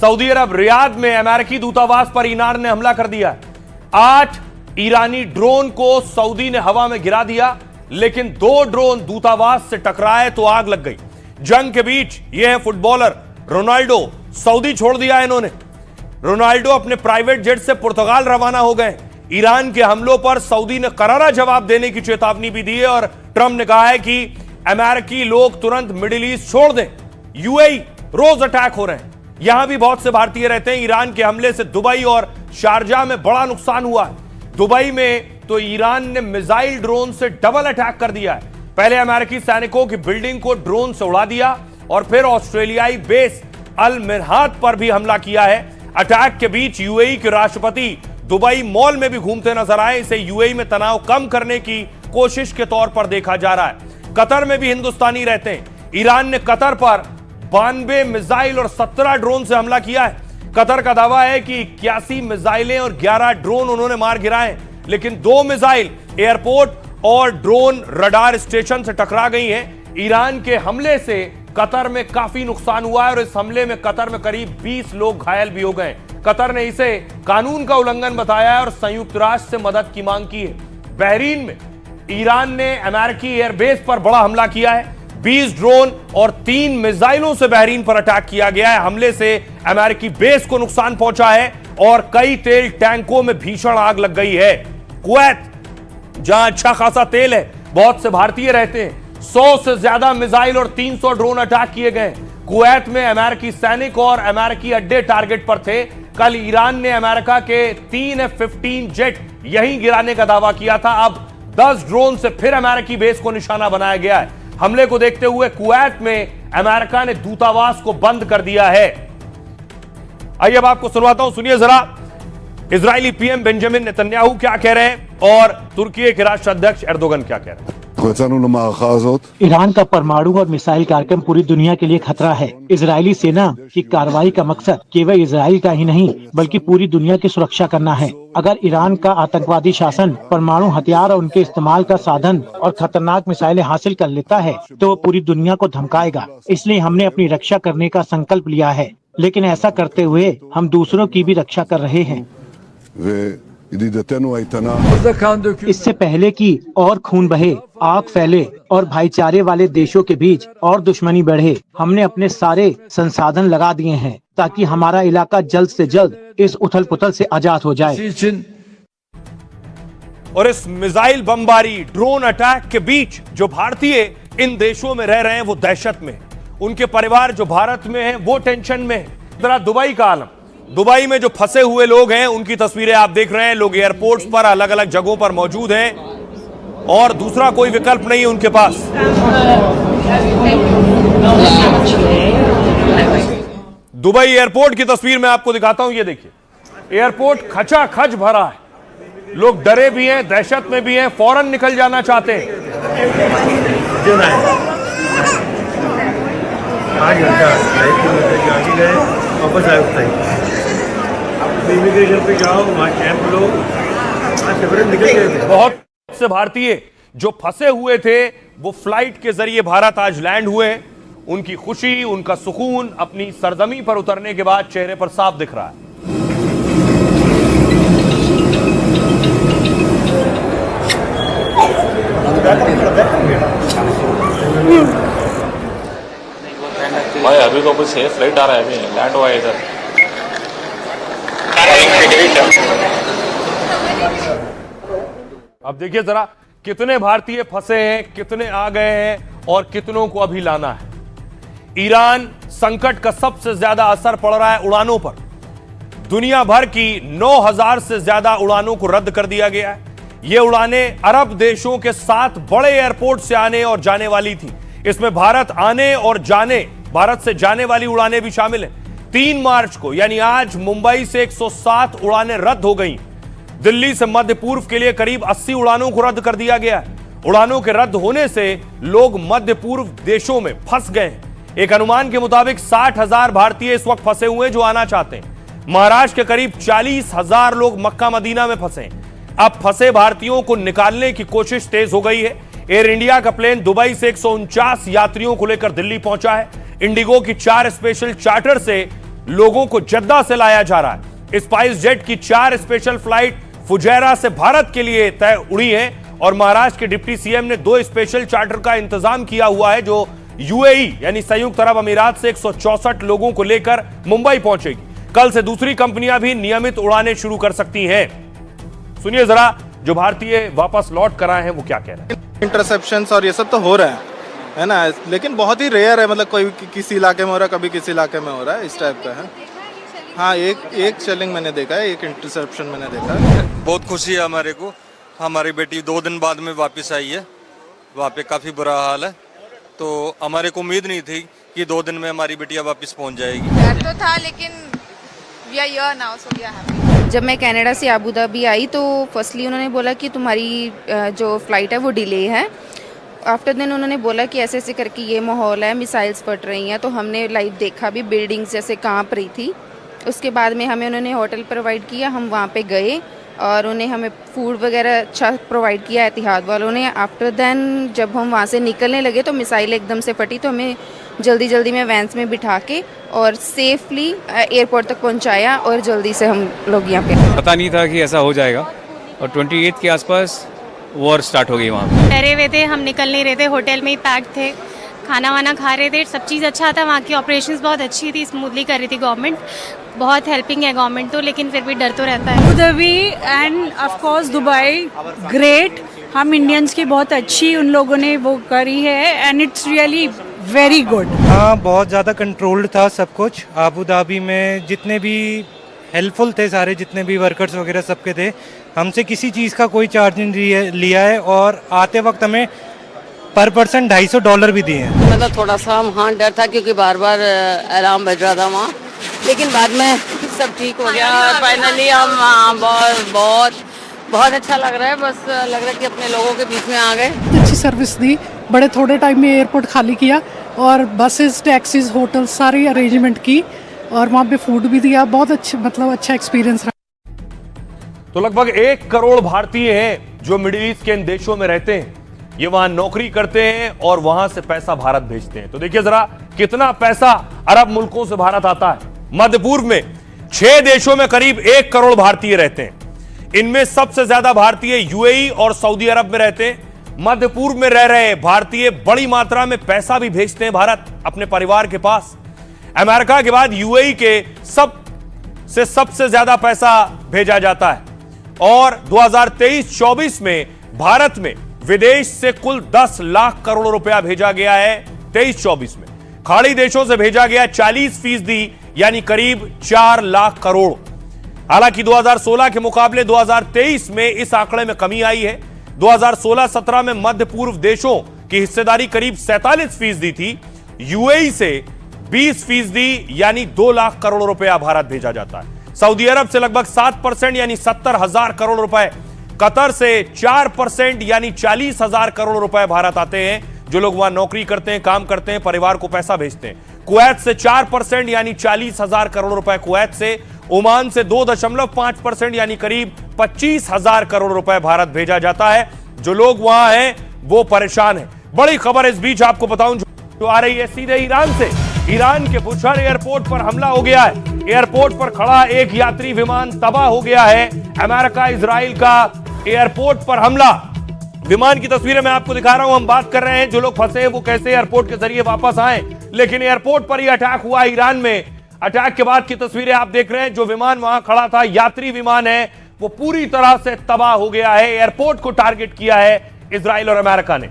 Saudi अरब Riyadh में अमेरिकी दूतावास पर ईरान ने हमला कर दिया। 8 ईरानी ड्रोन को सऊदी ने हवा में गिरा दिया, लेकिन 2 ड्रोन दूतावास से टकराए तो आग लग गई। जंग के बीच यह है फुटबॉलर रोनाल्डो, सऊदी छोड़ दिया इन्होंने। रोनाल्डो अपने प्राइवेट जेट से पुर्तगाल रवाना हो गए। ईरान के हमलों पर सऊदी ने करारा जवाब देने की चेतावनी भी दी है और ट्रंप ने कहा है कि अमेरिकी लोग तुरंत मिडिल ईस्ट छोड़ दें। यूएई रोज अटैक हो रहे हैं, यहां भी बहुत से भारतीय रहते हैं। ईरान के हमले से दुबई और शारजाह में बड़ा नुकसान हुआ है। दुबई में तो ईरान ने मिसाइल ड्रोन से डबल अटैक कर दिया है। पहले अमेरिकी सैनिकों की बिल्डिंग को ड्रोन से उड़ा दिया और फिर ऑस्ट्रेलियाई बेस अल मिरहात पर भी हमला किया है। अटैक के बीच यूएई के राष्ट्रपति दुबई मॉल में भी घूमते नजर आए। इसे यूएई में तनाव कम करने की कोशिश के तौर पर देखा जा रहा है। कतर में भी हिंदुस्तानी रहते हैं। ईरान ने कतर पर 92 मिसाइल और 17 ड्रोन से हमला किया है। कतर का दावा है कि 81 मिसाइलें और 11 ड्रोन उन्होंने मार गिराए, लेकिन 2 मिसाइल एयरपोर्ट और ड्रोन रडार स्टेशन से टकरा गई हैं। ईरान के हमले से कतर में काफी नुकसान हुआ है और इस हमले में कतर में करीब 20 लोग घायल भी हो गए। कतर ने इसे कानून का उल्लंघन बताया है और संयुक्त राष्ट्र से मदद की मांग की है। बहरीन में ईरान ने अमेरिकी एयरबेस पर बड़ा हमला किया है। 20 ड्रोन और 3 मिसाइलों से बहरीन पर अटैक किया गया है। हमले से अमेरिकी बेस को नुकसान पहुंचा है और कई तेल टैंकों में भीषण आग लग गई है। कुवैत, जहां अच्छा खासा तेल है, बहुत से भारतीय रहते हैं, 100 से ज्यादा मिसाइल और 300 ड्रोन अटैक किए गए। कुवैत में अमेरिकी सैनिक और अमेरिकी अड्डे टारगेट पर थे। कल ईरान ने अमेरिका के 3 F-15 जेट यहीं गिराने का दावा किया था। अब 10 ड्रोन से फिर अमेरिकी बेस को निशाना बनाया गया है। हमले को देखते हुए कुवैत में अमेरिका ने दूतावास को बंद कर दिया है। आइए अब आपको सुनवाता हूं, सुनिए जरा इजरायली पीएम बेंजामिन नेतन्याहू क्या कह रहे हैं और तुर्की के राष्ट्राध्यक्ष एर्दोगन क्या कह रहे हैं। ईरान का परमाणु और मिसाइल कार्यक्रम पूरी दुनिया के लिए खतरा है। इजरायली सेना की कार्रवाई का मकसद केवल इजराइल का ही नहीं बल्कि पूरी दुनिया की सुरक्षा करना है। अगर ईरान का आतंकवादी शासन परमाणु हथियार और उनके इस्तेमाल का साधन और खतरनाक मिसाइलें हासिल कर लेता है तो वो पूरी दुनिया को धमकाएगा। इसलिए हमने अपनी रक्षा करने का संकल्प लिया है, लेकिन ऐसा करते हुए हम दूसरों की भी रक्षा कर रहे हैं। इससे पहले कि और खून बहे, आग फैले और भाईचारे वाले देशों के बीच और दुश्मनी बढ़े, हमने अपने सारे संसाधन लगा दिए हैं ताकि हमारा इलाका जल्द से जल्द इस उथल पुथल से आजाद हो जाए। और इस मिसाइल बमबारी, ड्रोन अटैक के बीच जो भारतीय इन देशों में रह रहे हैं वो दहशत में, उनके परिवार जो भारत में हैं वो टेंशन में। जरा दुबई का आलम, दुबई में जो फंसे हुए लोग हैं उनकी तस्वीरें आप देख रहे हैं। लोग एयरपोर्ट्स पर अलग अलग जगहों पर मौजूद हैं और दूसरा कोई विकल्प नहीं है उनके पास। दुबई एयरपोर्ट की तस्वीर मैं आपको दिखाता हूं, ये देखिए, एयरपोर्ट खचाखच भरा है। लोग डरे भी हैं, दहशत में भी हैं, फौरन निकल जाना चाहते हैं। इमिग्रेशन पे जाओ, वहां कैंप लो, निकल गए थे। बहुत से भारतीय जो फंसे हुए थे वो फ्लाइट के जरिए भारत आज लैंड हुए। उनकी खुशी, उनका सुकून अपनी सरजमी पर उतरने के बाद चेहरे पर साफ दिख रहा है। भाई अभी तो कुछ है, फ्लाइट आ रहा है, अभी लैंड हुआ है इधर। अब देखिए जरा कितने भारतीय फंसे हैं, कितने आ गए हैं और कितनों को अभी लाना है। ईरान संकट का सबसे ज्यादा असर पड़ रहा है उड़ानों पर। दुनिया भर की 9000 से ज्यादा उड़ानों को रद्द कर दिया गया है। ये उड़ानें अरब देशों के 7 बड़े एयरपोर्ट से आने और जाने वाली थी। इसमें भारत आने और जाने, भारत से जाने वाली उड़ानें भी शामिल हैं। 3 मार्च को यानी आज मुंबई से 107 उड़ानें रद्द हो गई। दिल्ली से मध्य पूर्व के लिए करीब 80 उड़ानों को रद्द कर दिया गया है। उड़ानों के रद्द होने से लोग मध्य पूर्व देशों में फंस गए हैं। एक अनुमान के मुताबिक 60,000 भारतीय इस वक्त फंसे हुए जो आना चाहते हैं। महाराष्ट्र के करीब 40,000 लोग मक्का मदीना में फंसे हैं। अब फंसे भारतीयों को निकालने की कोशिश तेज हो गई है। एयर इंडिया का प्लेन दुबई से 149 यात्रियों को लेकर दिल्ली पहुंचा है। इंडिगो की 4 स्पेशल चार्टर से लोगों को जद्दा से लाया जा रहा है। स्पाइस जेट की 4 स्पेशल फ्लाइट फुजैरा से भारत के लिए तय उड़ी है और महाराष्ट्र के डिप्टी सीएम ने 2 स्पेशल चार्टर का इंतजाम किया हुआ है जो यूएई यानी संयुक्त अरब अमीरात से 164 लोगों को लेकर मुंबई पहुंचेगी। कल से दूसरी कंपनियां भी नियमित उड़ानें शुरू कर सकती हैं। सुनिए जरा जो भारतीय वापस लौट कर आए हैं वो क्या कह रहे हैं। इंटरसेप्शंस और ये सब तो हो रहे हैं, है ना, लेकिन बहुत ही रेयर है, मतलब कोई किसी इलाके में हो रहा है, कभी किसी इलाके में हो रहा है, इस टाइप का है। हाँ, एक शेलिंग मैंने देखा है, एक इंटरसेप्शन मैंने देखा है। बहुत खुशी है हमारे को, हमारी बेटी 2 दिन बाद में वापस आई है। वहाँ पे काफ़ी बुरा हाल है, तो हमारे को उम्मीद नहीं थी कि 2 दिन में हमारी बेटियाँ वापस पहुँच जाएगी। डर तो था लेकिन we are here now, so we are happy। जब मैं कनाडा से अबू धाबी आई तो फर्स्टली उन्होंने बोला कि तुम्हारी जो फ़्लाइट है वो डिले है। आफ्टर देन उन्होंने बोला कि ऐसे ऐसे करके ये माहौल है, मिसाइल्स फट रही हैं, तो हमने लाइव देखा भी, बिल्डिंग्स जैसे कांप रही थी। उसके बाद में हमें उन्होंने होटल प्रोवाइड किया, हम वहाँ पे गए और उन्हें हमें फूड वगैरह अच्छा प्रोवाइड किया एतिहाद वालों ने। आफ्टर देन जब हम वहाँ से निकलने लगे तो मिसाइल एकदम से फटी, तो हमें जल्दी जल्दी में वैन्स में बिठा के और सेफली एयरपोर्ट तक पहुँचाया और जल्दी से हम लोग यहाँ पे। पता नहीं था कि ऐसा हो जाएगा और 28 के आसपास वॉर स्टार्ट हो गई वहाँ। डरे हुए थे, हम निकल नहीं रहे थे, होटल में ही पैक थे, खाना वाना खा रहे थे, सब चीज़ अच्छा था। वहाँ की ऑपरेशंस बहुत अच्छी थी, स्मूथली कर रही थी गवर्नमेंट, बहुत हेल्पिंग है गवर्नमेंट तो, लेकिन फिर भी डर तो रहता है। Abu Dhabi end of course Dubai great, हम इंडियंस की बहुत अच्छी उन लोगों ने वो करी है and it's really very good. हाँ, बहुत ज़्यादा कंट्रोल्ड था सब कुछ। अबू धाबी में जितने भी हेल्पफुल थे, सारे जितने भी वर्कर्स वगैरह सबके थे, हमसे किसी चीज़ का कोई चार्ज नहीं लिया है और आते वक्त हमें पर पर्सन $250 भी दिए हैं। मतलब थोड़ा सा हाँ डर था क्योंकि बार बार अलार्म बज रहा था वहाँ, लेकिन बाद में सब ठीक हो गया। फाइनली हम बहुत अच्छा लग रहा है, बस लग रहा है कि अपने लोगों के बीच में आ गए। अच्छी सर्विस दी, बड़े थोड़े टाइम में एयरपोर्ट खाली किया और बसेस, टैक्सीज, होटल सारी अरेंजमेंट की और वहाँ पे फूड भी दिया। बहुत अच्छा, मतलब अच्छा एक्सपीरियंस रहा। तो लगभग 1 करोड़ भारतीय हैं जो मिडिल ईस्ट के इन देशों में रहते हैं। ये वहां नौकरी करते हैं और वहां से पैसा भारत भेजते हैं। तो देखिए जरा कितना पैसा अरब मुल्कों से भारत आता है। मध्य पूर्व में 6 देशों में करीब 1 करोड़ भारतीय रहते हैं। इनमें सबसे ज्यादा भारतीय यूएई और सऊदी अरब में रहते हैं। मध्य पूर्व में रह रहे भारतीय बड़ी मात्रा में पैसा भी भेजते हैं भारत अपने परिवार के पास। अमेरिका के बाद यूएई के सबसे ज्यादा पैसा भेजा जाता है और 2023-24 में भारत में विदेश से कुल 10 लाख करोड़ रुपया भेजा गया है। 23-24 में खाड़ी देशों से भेजा गया 40% यानी करीब 4 लाख करोड़। हालांकि 2016 के मुकाबले 2023 में इस आंकड़े में कमी आई है। 2016-17 में मध्य पूर्व देशों की हिस्सेदारी करीब 47% थी। यूएई से 20% यानी 2 लाख करोड़ रुपया भारत भेजा जाता है। सऊदी अरब से लगभग 7% यानी 70,000 करोड़ रुपए। कतर से 4% यानी 40,000 करोड़ रुपए भारत आते हैं। जो लोग वहां नौकरी करते हैं, काम करते हैं, परिवार को पैसा भेजते हैं। कुवैत से 4% यानी 40,000 करोड़ रुपए कुवैत से। ओमान से 2.5% यानी करीब 25,000 करोड़ रुपए भारत भेजा जाता है। जो लोग वहां हैं वो परेशान हैं। बड़ी खबर इस बीच आपको बताऊं जो आ रही है सीधे ईरान से। ईरान के बुशहर एयरपोर्ट पर हमला हो गया है। एयरपोर्ट पर खड़ा एक यात्री विमान तबाह हो गया है। अमेरिका इजराइल का एयरपोर्ट पर हमला। विमान की तस्वीरें मैं आपको दिखा रहा हूं। हम बात कर रहे हैं जो लोग फंसे हैं वो कैसे एयरपोर्ट के जरिए वापस आए, लेकिन एयरपोर्ट पर ही अटैक हुआ ईरान में। अटैक के बाद की तस्वीरें आप देख रहे हैं। जो विमान वहां खड़ा था, यात्री विमान है, वो पूरी तरह से तबाह हो गया है। एयरपोर्ट को टारगेट किया है इजराइल और अमेरिका ने।